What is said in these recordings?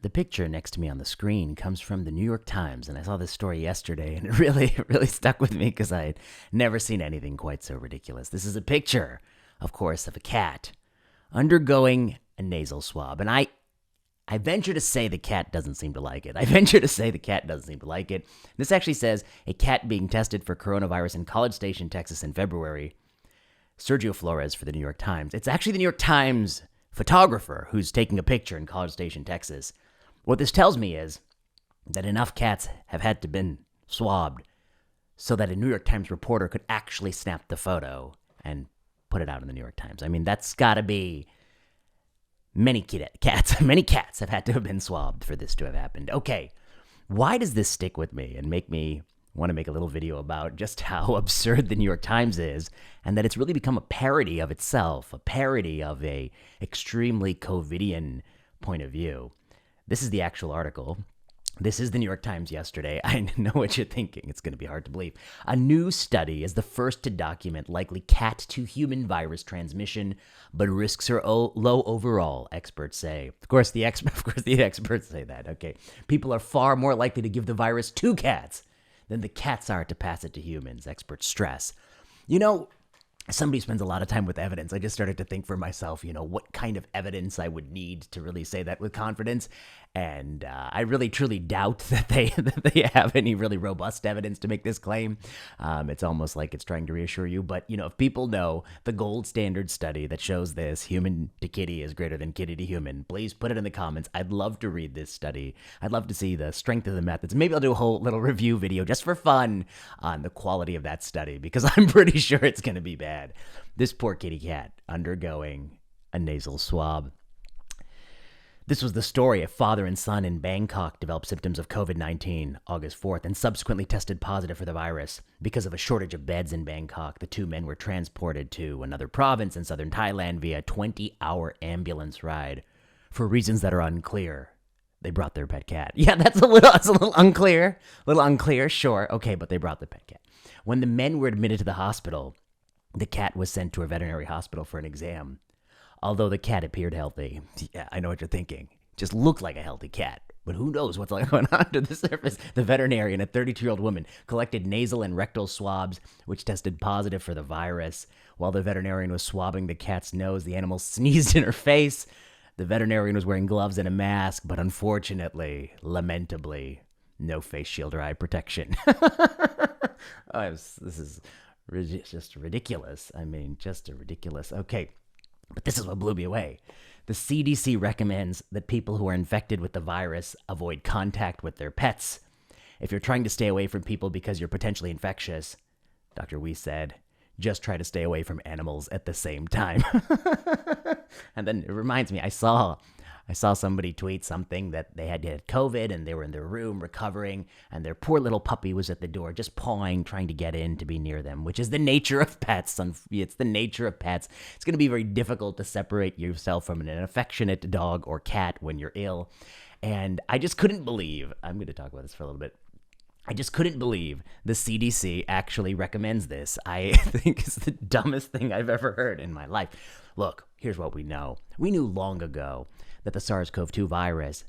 The picture next to me on the screen comes from the New York Times, and I saw this story yesterday, and it really stuck with me because I had never seen anything quite so ridiculous. This is a picture, of course, of a cat undergoing a nasal swab, and I venture to say the cat doesn't seem to like it. This actually says a cat being tested for coronavirus in College Station, Texas in February. Sergio Flores for the New York Times. It's actually the New York Times photographer who's taking a picture in College Station, Texas. What this tells me is that enough cats have had to been swabbed so that a New York Times reporter could actually snap the photo and put it out in the New York Times. I mean, that's got to be many cats have had to have been swabbed for this to have happened. Okay, why does this stick with me and make me want to make a little video about just how absurd the New York Times is, and that it's really become a parody of itself, a parody of a extremely COVIDian point of view? This is the actual article. This is the New York Times yesterday. I know what you're thinking. It's going to be hard to believe. A new study is the first to document likely cat-to-human virus transmission, but risks are low overall, experts say. Of course, the experts say that. Okay, people are far more likely to give the virus to cats than the cats are to pass it to humans, experts stress. You know, somebody spends a lot of time with evidence. I just started to think for myself, what kind of evidence I would need to really say that with confidence. And I really, truly doubt that they have any really robust evidence to make this claim. It's almost like it's trying to reassure you. But, if people know the gold standard study that shows this, human to kitty is greater than kitty to human, please put it in the comments. I'd love to read this study. I'd love to see the strength of the methods. Maybe I'll do a whole little review video just for fun on the quality of that study, because I'm pretty sure it's going to be bad. This poor kitty cat undergoing a nasal swab. This was the story. A father and son in Bangkok developed symptoms of COVID-19 August 4th and subsequently tested positive for the virus. Because of a shortage of beds in Bangkok, the two men were transported to another province in southern Thailand via a 20-hour ambulance ride. For reasons that are unclear, they brought their pet cat. Yeah, that's a little unclear. Sure. Okay, but they brought the pet cat. When the men were admitted to the hospital, the cat was sent to a veterinary hospital for an exam. Although the cat appeared healthy. Yeah, I know what you're thinking. Just looked like a healthy cat. But who knows what's going on under the surface? The veterinarian, a 32-year-old woman, collected nasal and rectal swabs, which tested positive for the virus. While the veterinarian was swabbing the cat's nose, the animal sneezed in her face. The veterinarian was wearing gloves and a mask, but unfortunately, lamentably, no face shield or eye protection. This is just ridiculous. I mean, just ridiculous. Okay. But this is what blew me away. The CDC recommends that people who are infected with the virus avoid contact with their pets. If you're trying to stay away from people because you're potentially infectious, Dr. Wee said, just try to stay away from animals at the same time. And then it reminds me, I saw somebody tweet something that they had COVID and they were in their room recovering, and their poor little puppy was at the door just pawing, trying to get in to be near them, which is the nature of pets. It's the nature of pets. It's going to be very difficult to separate yourself from an affectionate dog or cat when you're ill. And I just couldn't believe, I'm going to talk about this for a little bit. I just couldn't believe the CDC actually recommends this. I think it's the dumbest thing I've ever heard in my life. Look, here's what we know. We knew long ago that the SARS-CoV-2 virus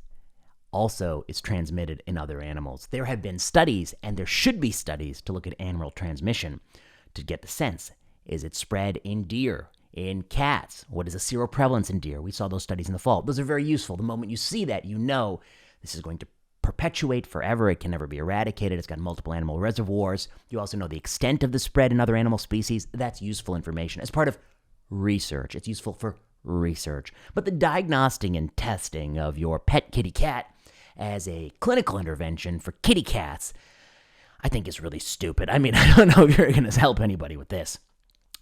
also is transmitted in other animals. There have been studies, and there should be studies, to look at animal transmission to get the sense. Is it spread in deer, in cats? What is the seroprevalence in deer? We saw those studies in the fall. Those are very useful. The moment you see that, you know this is going to perpetuate forever. It can never be eradicated. It's got multiple animal reservoirs. You also know the extent of the spread in other animal species. That's useful information. As part of research, it's useful for research. But the diagnosing and testing of your pet kitty cat as a clinical intervention for kitty cats, I think is really stupid. I mean, I don't know if you're going to help anybody with this.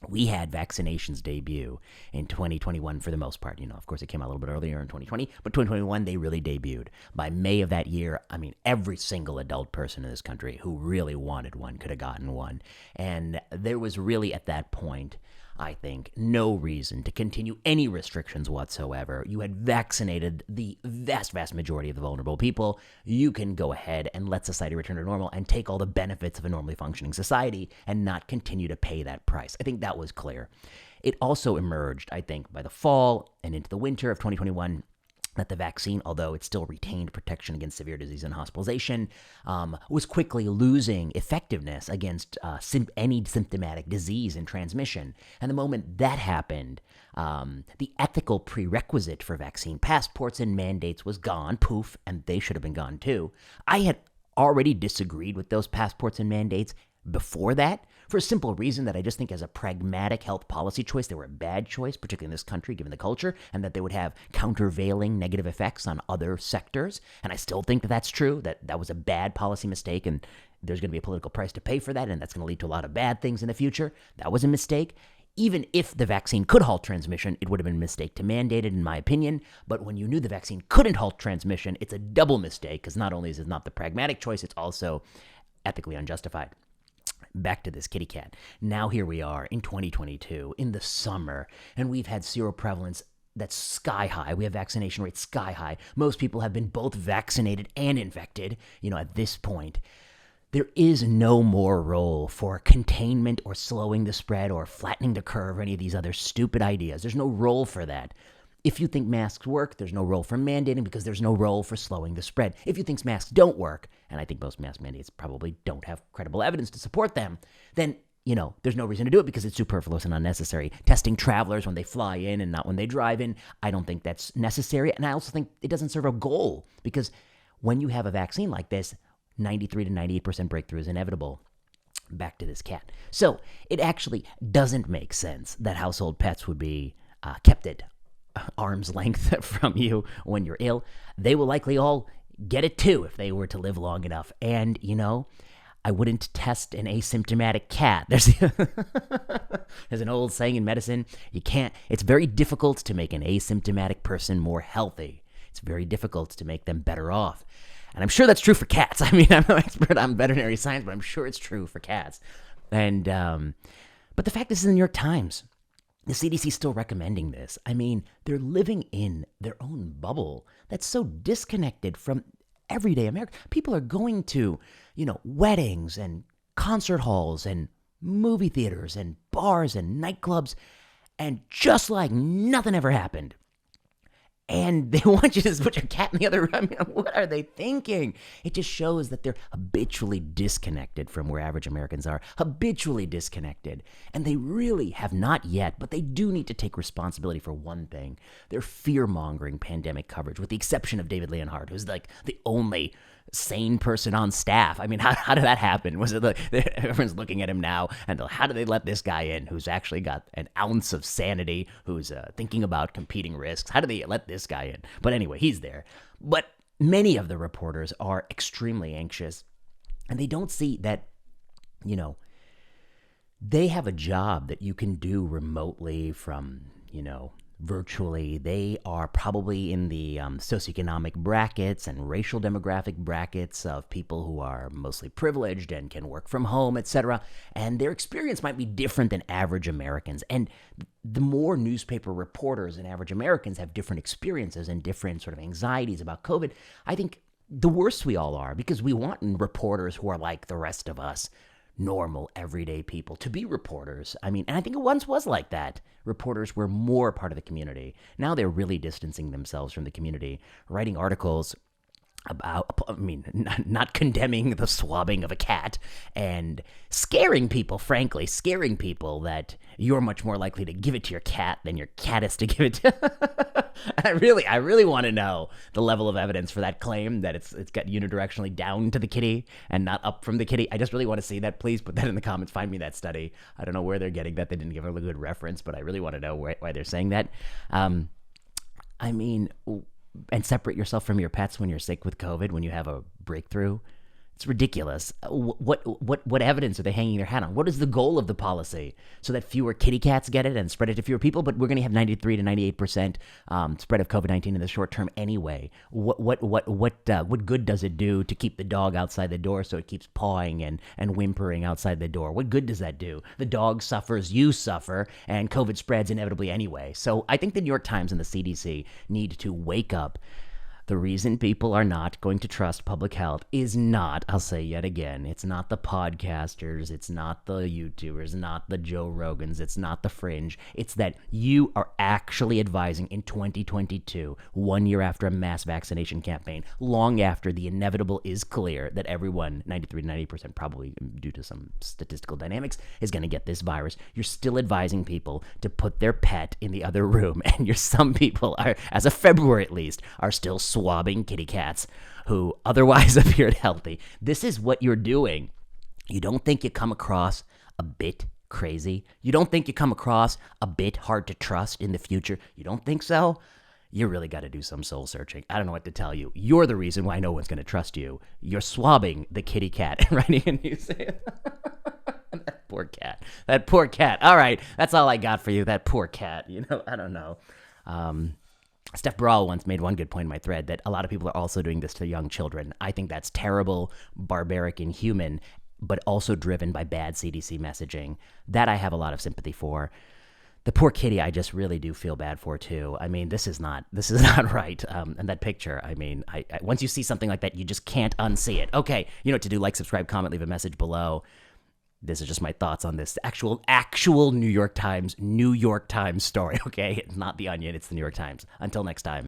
We had vaccinations debut in 2021 for the most part. Of course, it came out a little bit earlier in 2020, but 2021, they really debuted. By May of that year, I mean, every single adult person in this country who really wanted one could have gotten one. And there was really, at that point, I think, no reason to continue any restrictions whatsoever. You had vaccinated the vast majority of the vulnerable people. You can go ahead and let society return to normal and take all the benefits of a normally functioning society and not continue to pay that price. I think that was clear. It also emerged, I think, by the fall and into the winter of 2021, that the vaccine, although it still retained protection against severe disease and hospitalization, was quickly losing effectiveness against any symptomatic disease and transmission. And the moment that happened, the ethical prerequisite for vaccine passports and mandates was gone, poof, and they should have been gone too. I had already disagreed with those passports and mandates before that, for a simple reason that I just think as a pragmatic health policy choice, they were a bad choice, particularly in this country, given the culture, and that they would have countervailing negative effects on other sectors. And I still think that that's true, that that was a bad policy mistake, and there's going to be a political price to pay for that, and that's going to lead to a lot of bad things in the future. That was a mistake. Even if the vaccine could halt transmission, it would have been a mistake to mandate it, in my opinion. But when you knew the vaccine couldn't halt transmission, it's a double mistake, because not only is it not the pragmatic choice, it's also ethically unjustified. Back to this kitty cat. Now here we are in 2022, in the summer, and we've had seroprevalence that's sky high. We have vaccination rates sky high. Most people have been both vaccinated and infected, at this point. There is no more role for containment or slowing the spread or flattening the curve or any of these other stupid ideas. There's no role for that. If you think masks work, there's no role for mandating because there's no role for slowing the spread. If you think masks don't work, and I think most mask mandates probably don't have credible evidence to support them, then, there's no reason to do it because it's superfluous and unnecessary. Testing travelers when they fly in and not when they drive in, I don't think that's necessary. And I also think it doesn't serve a goal because when you have a vaccine like this, 93 to 98% breakthrough is inevitable. Back to this cat. So it actually doesn't make sense that household pets would be kept at arm's length from you when you're ill. They will likely all get it too if they were to live long enough. And, I wouldn't test an asymptomatic cat. There's an old saying in medicine, it's very difficult to make an asymptomatic person more healthy. It's very difficult to make them better off. And I'm sure that's true for cats. I mean, I'm no expert on veterinary science, but I'm sure it's true for cats. And, but the fact is, in the New York Times, the CDC is still recommending this. I mean, they're living in their own bubble that's so disconnected from everyday America. People are going to, weddings and concert halls and movie theaters and bars and nightclubs, and just like nothing ever happened. And they want you to put your cat in the other room. I mean, what are they thinking? It just shows that they're habitually disconnected from where average Americans are. Habitually disconnected. And they really have not yet, but they do need to take responsibility for one thing. Their fear-mongering pandemic coverage, with the exception of David Leonhardt, who's like the only sane person on staff. I mean, how did that happen? Was it like everyone's looking at him now and how did they let this guy in who's actually got an ounce of sanity, who's thinking about competing risks? How did they let this guy in? But anyway, he's there. But many of the reporters are extremely anxious, and they don't see that, they have a job that you can do remotely from, virtually. They are probably in the socioeconomic brackets and racial demographic brackets of people who are mostly privileged and can work from home, etc. And their experience might be different than average Americans. And the more newspaper reporters and average Americans have different experiences and different sort of anxieties about COVID, I think the worse we all are, because we want reporters who are like the rest of us, normal, everyday people, to be reporters. I mean, and I think it once was like that. Reporters were more part of the community. Now they're really distancing themselves from the community, writing articles about, not condemning the swabbing of a cat and scaring people, frankly, scaring people that you're much more likely to give it to your cat than your cat is to give it to. I really want to know the level of evidence for that claim that it's got unidirectionally down to the kitty and not up from the kitty. I just really want to see that. Please put that in the comments. Find me that study. I don't know where they're getting that. They didn't give a good reference, but I really want to know why they're saying that. And separate yourself from your pets when you're sick with COVID, when you have a breakthrough. It's ridiculous. What evidence are they hanging their hat on? What is the goal of the policy? So that fewer kitty cats get it and spread it to fewer people, but we're going to have 93 to 98% spread of COVID-19 in the short term anyway. What good does it do to keep the dog outside the door so it keeps pawing and whimpering outside the door? What good does that do? The dog suffers, you suffer, and COVID spreads inevitably anyway. So I think the New York Times and the CDC need to wake up. The reason people are not going to trust public health is not, I'll say yet again, it's not the podcasters, it's not the YouTubers, not the Joe Rogans, it's not the Fringe. It's that you are actually advising in 2022, 1 year after a mass vaccination campaign, long after the inevitable is clear that everyone, 93 to 90%, probably due to some statistical dynamics, is going to get this virus. You're still advising people to put their pet in the other room, and some people are, as of February at least, are still swabbing kitty cats who otherwise appeared healthy. This is what you're doing. You don't think you come across a bit crazy? You don't think you come across a bit hard to trust in the future? You don't think so? You really got to do some soul searching. I don't know what to tell you. You're the reason why no one's going to trust you. You're swabbing the kitty cat and writing a newspaper. That poor cat. That poor cat. All right, that's all I got for you. That poor cat. I don't know. Steph Brawl once made one good point in my thread that a lot of people are also doing this to young children. I think that's terrible, barbaric, inhuman, but also driven by bad CDC messaging. That I have a lot of sympathy for. The poor kitty, I just really do feel bad for too. I mean, this is not right. And that picture, I mean, I once you see something like that, you just can't unsee it. Okay, you know what to do. Like, subscribe, comment, leave a message below. This is just my thoughts on this actual New York Times story, okay? It's not The Onion, it's the New York Times. Until next time.